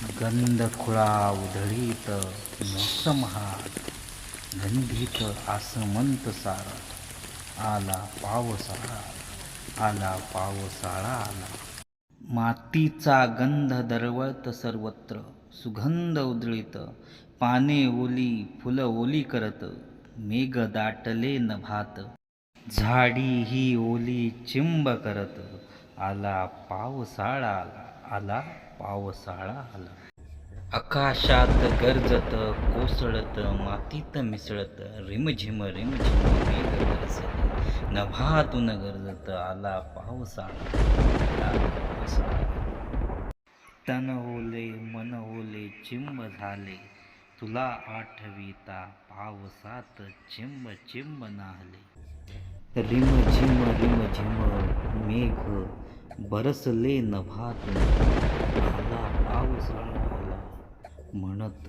गंधखुळा उधळीत मोसम हात, गंधीत आसमंत सारा. आला पावसाळा, आला पावसाळा आला. मातीचा गंध दरवळत सर्वत्र, सुगंध उधळीत, पाने ओली फुलं ओली करत. मेघ दाटले नभात, झाडी ही ओली चिंब करत. आला पावसाळा आला, आला पावसाळा आला. आकाशात गरजत कोसळत, मातीत मिसळत, रिमझिम रिमझिम मेघ बरसत, नभातून गरजत. आला पावसाळा, आला पावसाळा. तन ओले मन ओले चिंब झाले, तुला आठविता पावसात चिंब चिंब नाहले. रिमझिम रिमझिम मेघ बरसले नभातून. आला पावसाळा आला म्हणत.